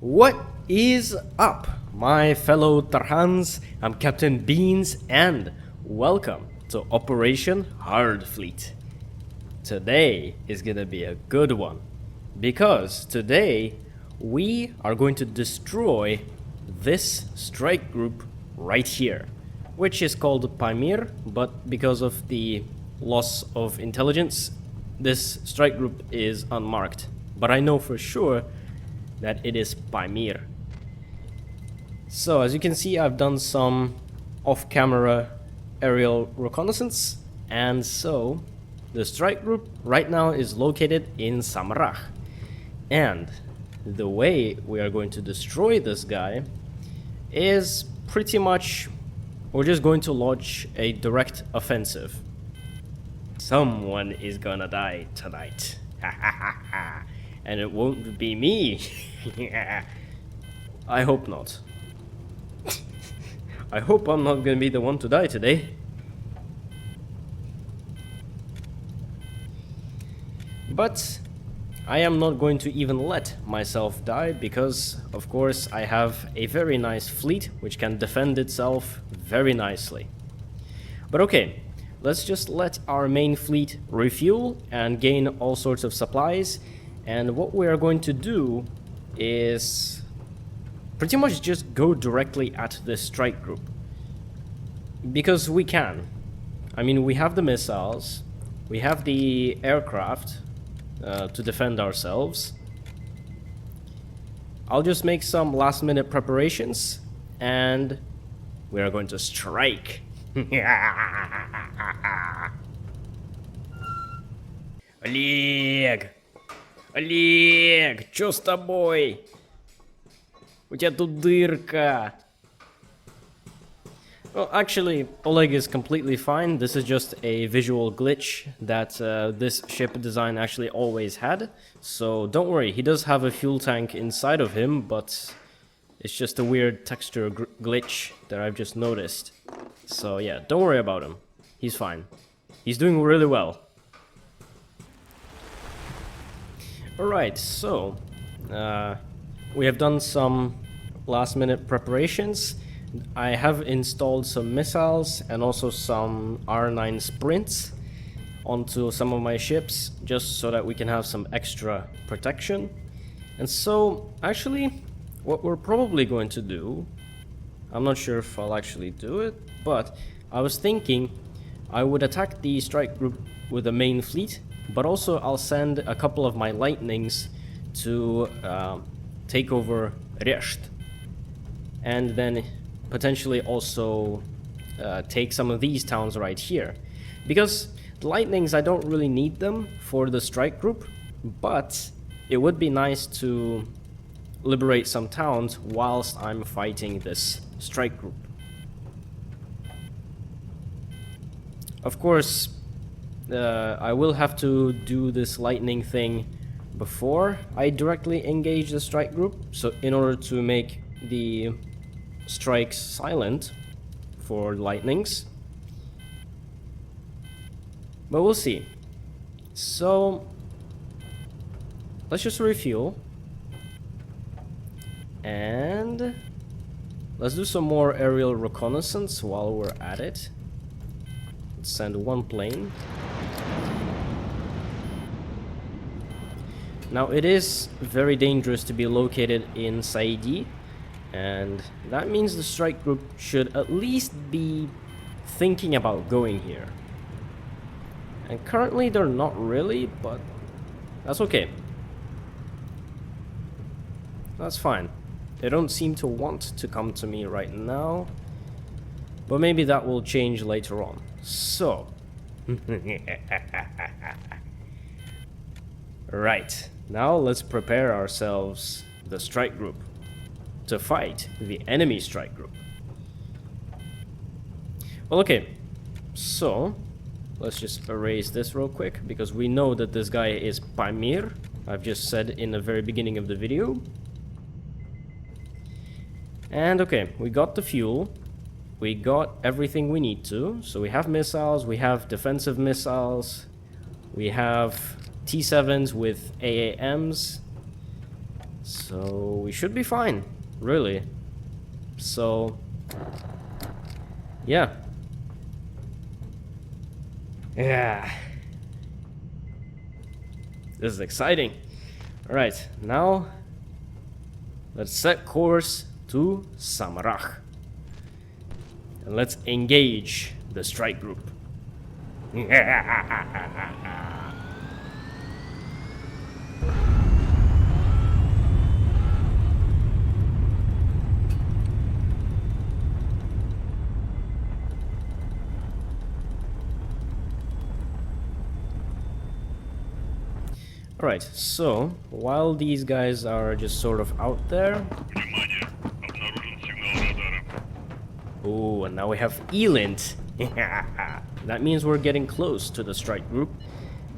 What is up, my fellow Tarhans? I'm Captain Beans and welcome to Operation HARDFLEET. Today is gonna be a good one because today we are going to destroy this strike group right here, which is called Pamir, but because of the loss of intelligence, this strike group is unmarked. But I know for sure that it is Pamir. So as you can see, I've done some off-camera aerial reconnaissance, and so the strike group right now is located in Samarach. And the way we are going to destroy this guy is pretty much we're just going to launch a direct offensive. Someone is gonna die tonight. And it won't be me. I hope not. I hope I'm not gonna be the one to die today. But I am not going to even let myself die because, of course, I have a very nice fleet which can defend itself very nicely. But okay, let's just let our main fleet refuel and gain all sorts of supplies. And what we are going to do is pretty much just go directly at this strike group. Because we can. I mean, we have the missiles, we have the aircraft to defend ourselves. I'll just make some last minute preparations and we are going to strike. Oleg! Олег, чё с тобой? У тебя тут дырка. Well, actually, Oleg is completely fine. This is just a visual glitch that this ship design actually always had. So don't worry, he does have a fuel tank inside of him, but it's just a weird texture glitch that I've just noticed. So yeah, don't worry about him. He's fine. He's doing really well. Alright, so we have done some last minute preparations. I have installed some missiles and also some R9 sprints onto some of my ships just so that we can have some extra protection. And so actually what we're probably going to do, I'm not sure if I'll actually do it, but I was thinking I would attack the strike group with the main fleet, but also I'll send a couple of my lightnings to take over Resht, and then potentially also take some of these towns right here. Because the lightnings, I don't really need them for the strike group, but it would be nice to liberate some towns whilst I'm fighting this strike group. Of course, I will have to do this lightning thing before I directly engage the strike group, so in order to make the strikes silent for lightnings. But we'll see. So let's just refuel and let's do some more aerial reconnaissance while we're at it. Let's send one plane. Now it is very dangerous to be located in Saidi, and that means the strike group should at least be thinking about going here. And currently they're not really, but that's okay. That's fine. They don't seem to want to come to me right now, but maybe that will change later on. So right, now let's prepare ourselves, the strike group, to fight the enemy strike group. Well, okay, so let's just erase this real quick because we know that this guy is Pamir. I've just said in the very beginning of the video. And okay, we got the fuel, we got everything we need to. So we have missiles, we have defensive missiles, we have T7s with AAMs. So we should be fine, really. So yeah. This is exciting. Alright, now let's set course to Samarach. And let's engage the strike group. Alright, so while these guys are just sort of out there. Oh, and now we have Elint. That means we're getting close to the strike group.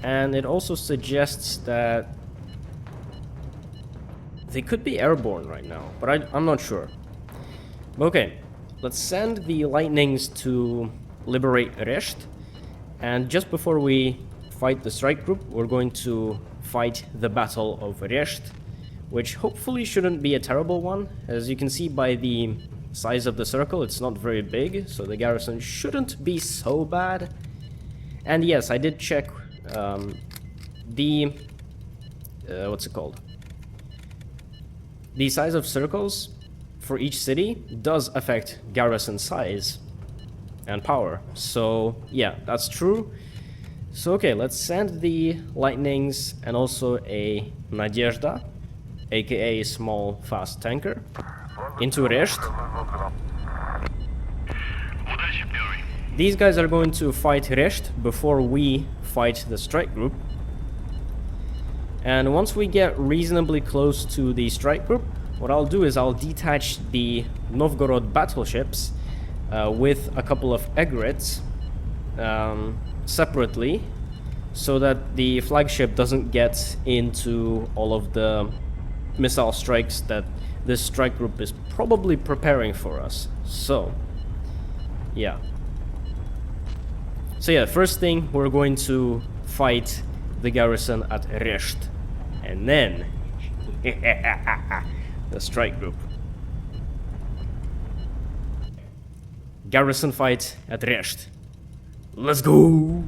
And it also suggests that they could be airborne right now, but I'm not sure. Okay, let's send the lightnings to liberate Resht. And just before we fight the strike group, we're going to fight the Battle of Resht, which hopefully shouldn't be a terrible one. As you can see by the size of the circle, it's not very big, so the garrison shouldn't be so bad. And yes, I did check what's it called? The size of circles for each city does affect garrison size and power. So yeah, that's true. So okay, let's send the lightnings and also a Nadezhda, aka small fast tanker, into Resht. These guys are going to fight Resht before we fight the strike group. And once we get reasonably close to the strike group, what I'll do is I'll detach the Novgorod battleships with a couple of egrets separately, so that the flagship doesn't get into all of the missile strikes that this strike group is probably preparing for us. So yeah. So yeah, first thing, we're going to fight the garrison at Resht, and then the strike group. Garrison fight at Resht. Let's go!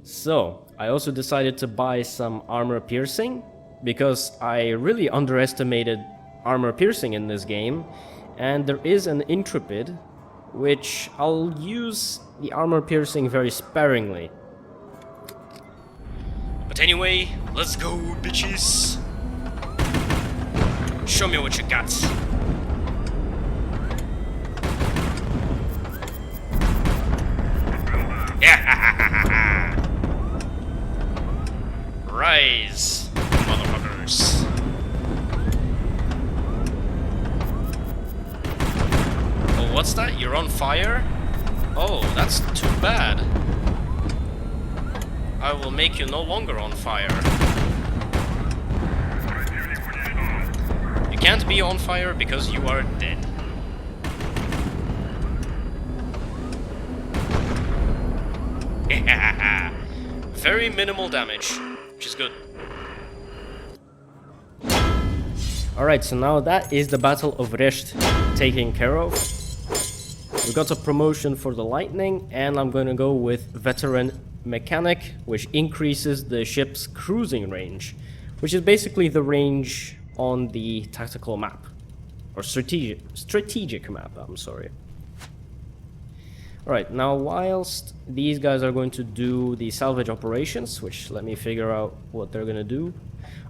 So, I also decided to buy some armor piercing, because I really underestimated armor piercing in this game, and there is an intrepid, which I'll use the armor piercing very sparingly. But anyway, let's go, bitches! Show me what you got. Yeah. Rise, motherfuckers. Oh, what's that? You're on fire? Oh, that's too bad. I will make you no longer on fire. You can't be on fire because you are dead. Very minimal damage, which is good. Alright, so now that is the Battle of Resht taken care of. We got a promotion for the Lightning, and I'm gonna go with Veteran Mechanic, which increases the ship's cruising range, which is basically the range on the tactical map, or strategic map, I'm sorry. Alright, now whilst these guys are going to do the salvage operations, which let me figure out what they're gonna do.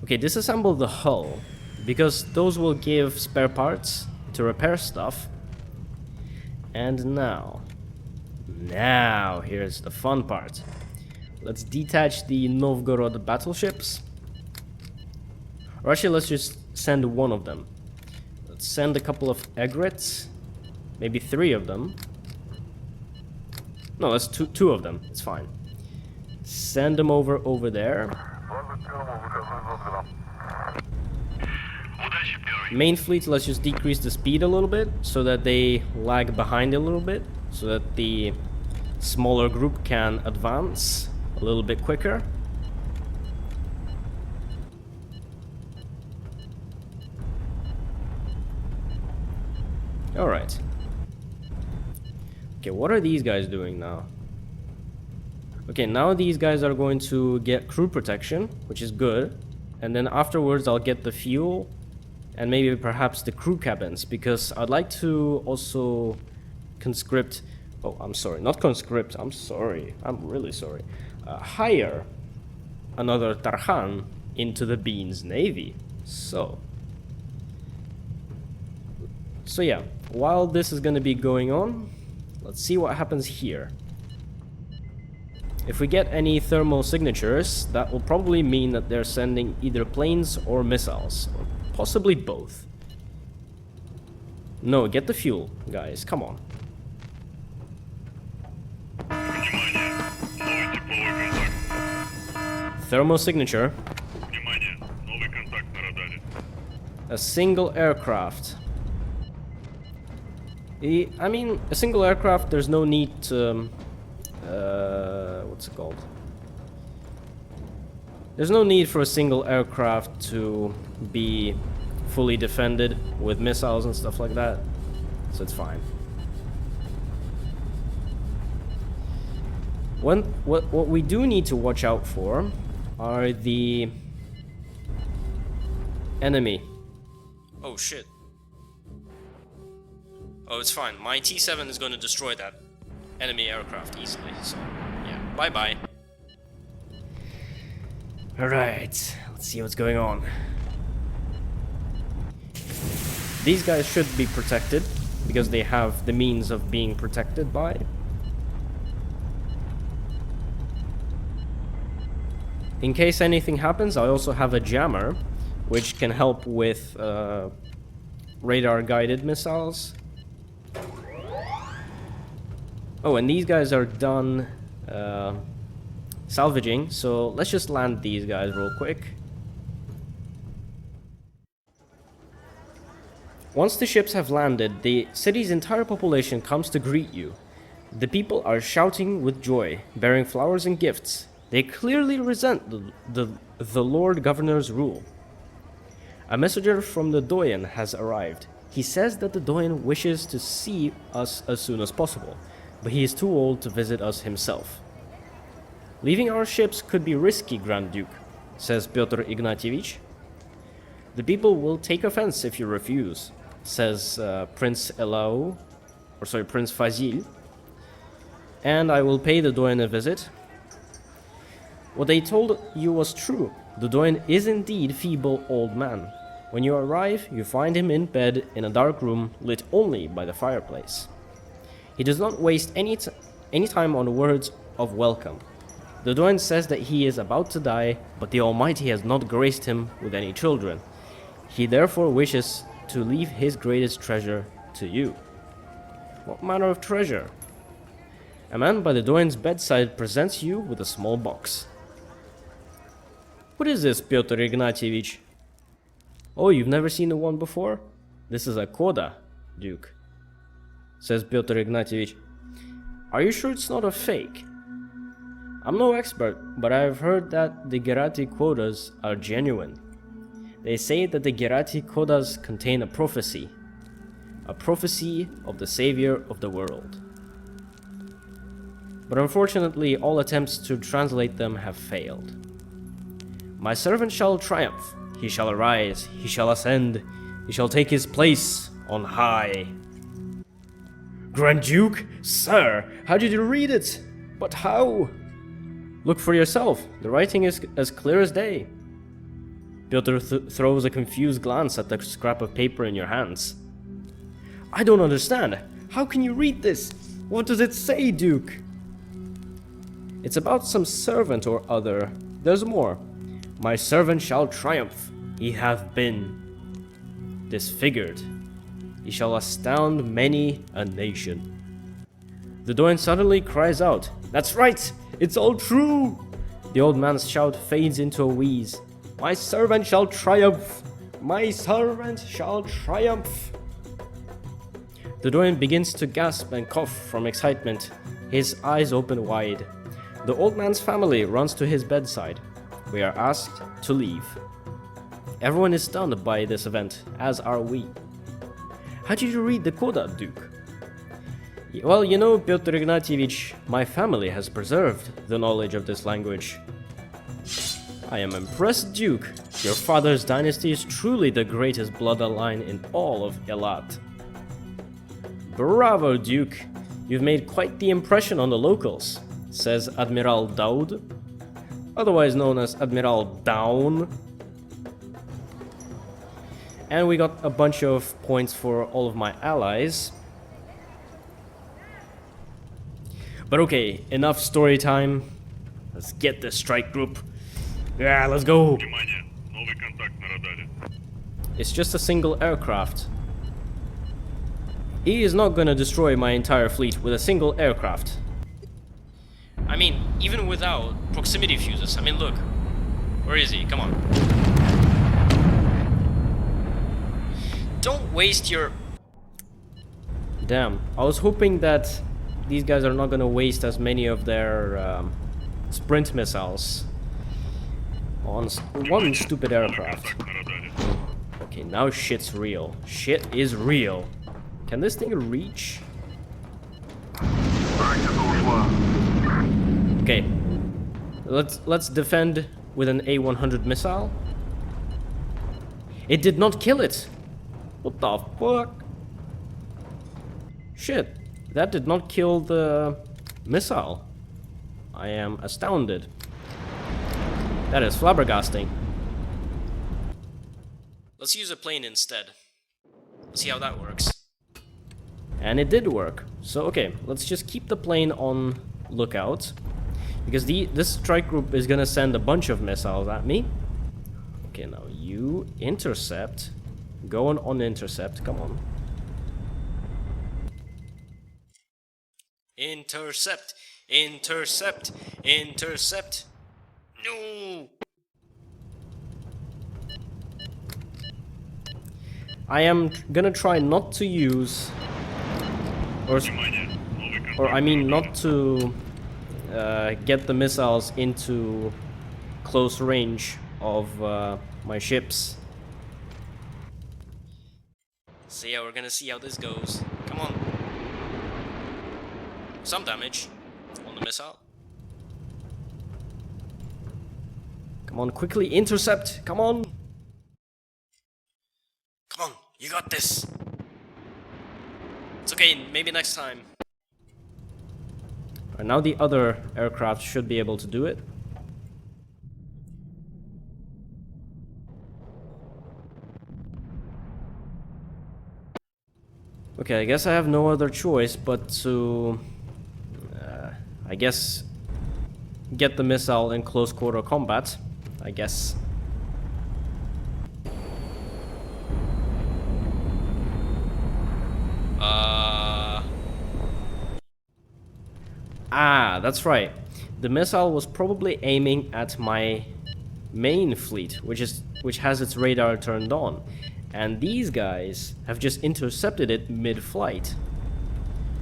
Okay, disassemble the hull, because those will give spare parts to repair stuff. And now here's the fun part. Let's detach the Novgorod battleships. Or actually, let's just send one of them. Let's send a couple of egrets, maybe 3 of them. No, that's two of them. It's fine. Send them over there. Main fleet, let's just decrease the speed a little bit so that they lag behind a little bit, so that the smaller group can advance a little bit quicker. Alright. Okay, what are these guys doing now? Okay, now these guys are going to get crew protection, which is good. And then afterwards I'll get the fuel and maybe perhaps the crew cabins, because I'd like to also conscript... Oh, I'm sorry, not conscript, I'm sorry. I'm really sorry. Hire another Tarhan into the Beans Navy. So yeah, while this is going to be going on, let's see what happens here. If we get any thermal signatures, that will probably mean that they're sending either planes or missiles, or possibly both. No, get the fuel, guys, come on. Thermal signature. A single aircraft. I mean, a single aircraft, there's no need to... what's it called? There's no need for a single aircraft to be fully defended with missiles and stuff like that, so it's fine. What we do need to watch out for are the enemy. Oh shit. Oh, it's fine. My T-7 is going to destroy that enemy aircraft easily, so yeah, bye-bye. Alright, let's see what's going on. These guys should be protected, because they have the means of being protected by. In case anything happens, I also have a jammer, which can help with radar-guided missiles. Oh, and these guys are done salvaging, so let's just land these guys real quick. Once the ships have landed, the city's entire population comes to greet you. The people are shouting with joy, bearing flowers and gifts. They clearly resent the Lord Governor's rule. A messenger from the Doyen has arrived. He says that the Doyen wishes to see us as soon as possible, but he is too old to visit us himself. Leaving our ships could be risky, Grand Duke, says Pyotr Ignatievich. The people will take offense if you refuse, says Prince Fazil. And I will pay the Doyen a visit. What they told you was true. The Doyen is indeed feeble old man. When you arrive, you find him in bed in a dark room lit only by the fireplace. He does not waste any time on words of welcome. The Doyen says that he is about to die, but the Almighty has not graced him with any children. He therefore wishes to leave his greatest treasure to you. What manner of treasure? A man by the Doyen's bedside presents you with a small box. What is this, Pyotr Ignatievich? Oh, you've never seen the one before? This is a Koda, Duke, says Pyotr Ignatievich. Are you sure it's not a fake? I'm no expert, but I've heard that the Gerati quotas are genuine. They say that the Gerati quotas contain a prophecy of the savior of the world. But unfortunately, all attempts to translate them have failed. My servant shall triumph, he shall arise, he shall ascend, he shall take his place on high. Grand Duke, sir, how did you read it? But how? Look for yourself, the writing is as clear as day. Pyotr throws a confused glance at the scrap of paper in your hands. I don't understand. How can you read this? What does it say, Duke? It's about some servant or other. There's more. My servant shall triumph. He hath been disfigured. He shall astound many a nation. The Doyen suddenly cries out, That's right! It's all true! The old man's shout fades into a wheeze. My servant shall triumph! My servant shall triumph! The Doyen begins to gasp and cough from excitement. his eyes open wide. The old man's family runs to his bedside. We are asked to leave. Everyone is stunned by this event, as are we. How did you read the coda, Duke? Well, you know, Pyotr Ignatievich, my family has preserved the knowledge of this language. I am impressed, Duke. Your father's dynasty is truly the greatest bloodline in all of Elat. Bravo, Duke. You've made quite the impression on the locals, says Admiral Daud, otherwise known as Admiral Down. And we got a bunch of points for all of my allies. But okay, enough story time. Let's get the strike group. Yeah, let's go. It's just a single aircraft. He is not gonna destroy my entire fleet with a single aircraft. I mean, even without proximity fuses. I mean, look. Where is he? Come on. Don't waste your... Damn. I was hoping that these guys are not gonna waste as many of their sprint missiles on one stupid aircraft. Okay, now shit's real. Shit is real. Can this thing reach? Okay. Let's defend with an A-100 missile. It did not kill it. What the fuck? Shit. That did not kill the missile. I am astounded. That is flabbergasting. Let's use a plane instead. See how that works. And it did work. So okay, let's just keep the plane on lookout. Because this strike group is gonna send a bunch of missiles at me. Okay, now you intercept. Go on intercept, come on. Intercept! Intercept! Intercept! No! I am gonna try not to use... Or I mean not to get the missiles into close range of my ships. So yeah, we're gonna see how this goes. Come on. Some damage on the missile. Come on, quickly intercept. Come on. Come on, you got this. It's okay, maybe next time. Alright, now the other aircraft should be able to do it. Okay, I guess I have no other choice but to... I guess... get the missile in close quarter combat, I guess. Ah, that's right. The missile was probably aiming at my main fleet, which has its radar turned on. And these guys have just intercepted it mid-flight.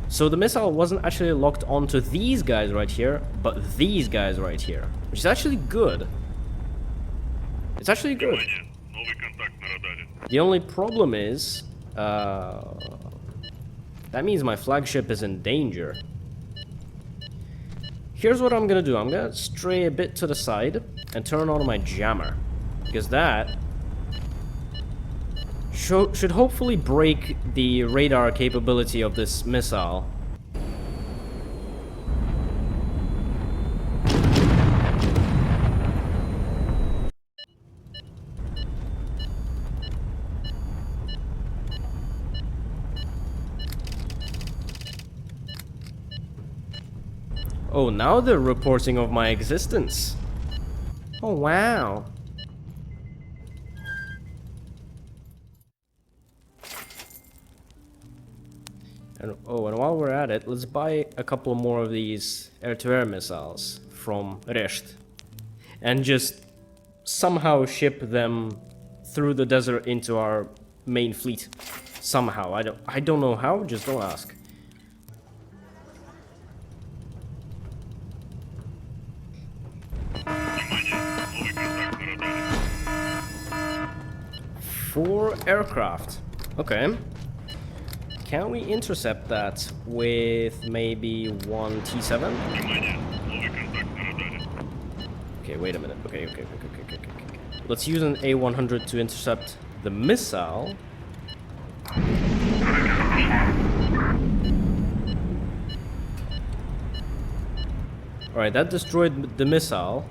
So the missile wasn't actually locked onto these guys right here, but these guys right here, which is actually good. It's actually good. The only problem is, that means my flagship is in danger. Here's what I'm gonna do. I'm gonna stray a bit to the side and turn on my jammer, because that should hopefully break the radar capability of this missile. Oh, now they're reporting of my existence. Oh, wow. And while we're at it, let's buy a couple more of these air-to-air missiles from Resht. And just somehow ship them through the desert into our main fleet. Somehow. I don't know how, just don't ask. 4 aircraft. Okay. Can we intercept that with maybe 1 T7? Okay, wait a minute. Okay. Let's use an A100 to intercept the missile. Alright, that destroyed the missile.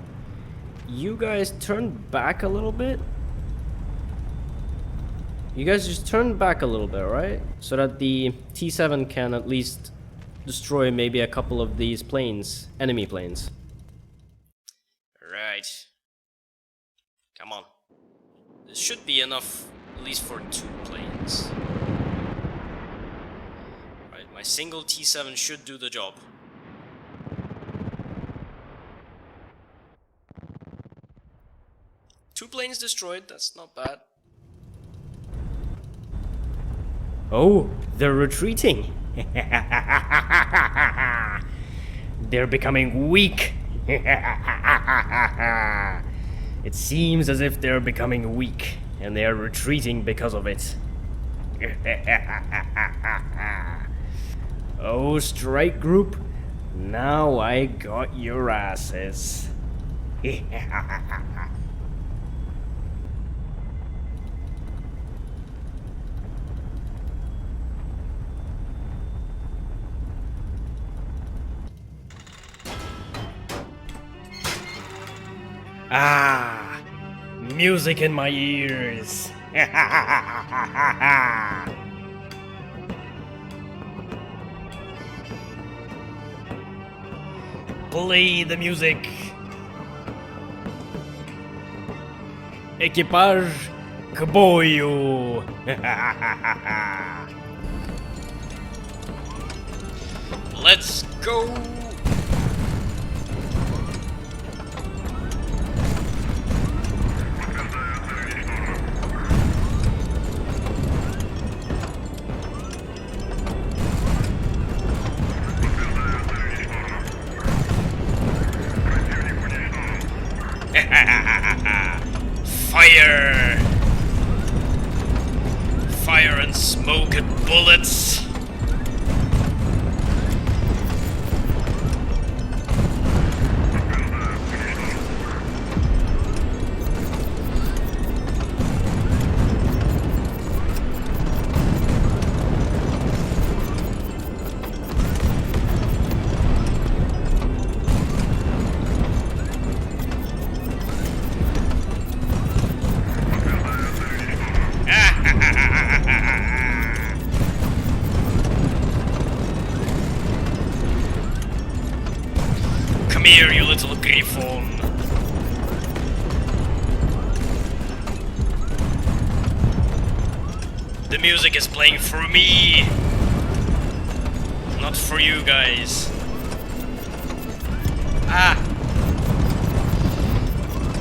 You guys turn back a little bit. You guys just turn back a little bit, right? So that the T7 can at least destroy maybe a couple of these planes, enemy planes. Right. Come on. This should be enough, at least for 2 planes. Right, my single T7 should do the job. Two planes destroyed, that's not bad. Oh, they're retreating. They're becoming weak. It seems as if they're becoming weak, and they are retreating because of it. Oh, strike group, now I got your asses. Ah, music in my ears. Play the music. Equipage к бою. Let's go. Fire! Fire and smoke and bullets! Come here, you little griffon. The music is playing for me, not for you guys. Ah!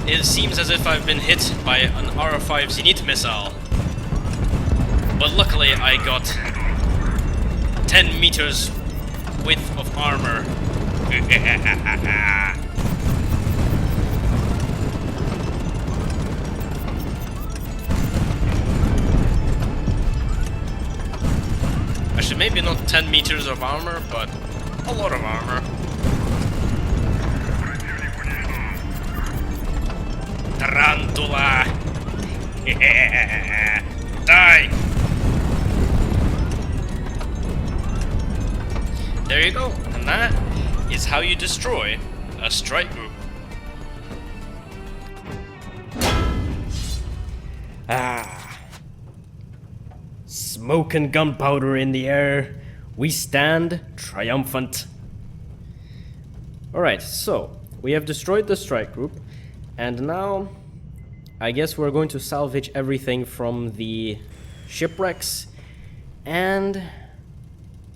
It seems as if I've been hit by an R5 Zenith missile. But luckily I got 10 meters width of armor. Actually, maybe not 10 meters of armor, but a lot of armor. Tarantula! Die! There you go, and that is how you destroy a strike group. Ah. Smoke and gunpowder in the air. We stand triumphant. Alright, so we have destroyed the strike group, and now I guess we're going to salvage everything from the shipwrecks, and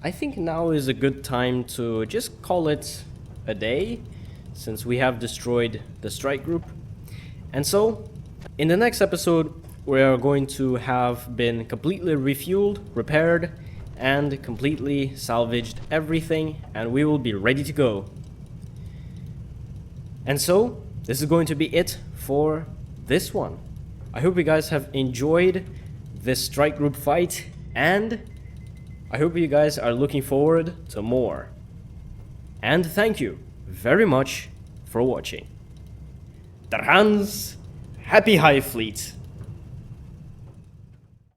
I think now is a good time to just call it a day, since we have destroyed the strike group. And so, in the next episode, we are going to have been completely refueled, repaired, and completely salvaged everything, and we will be ready to go. And so, this is going to be it for this one. I hope you guys have enjoyed this strike group fight, and I hope you guys are looking forward to more. And thank you very much for watching. Tarhans, happy HighFleet!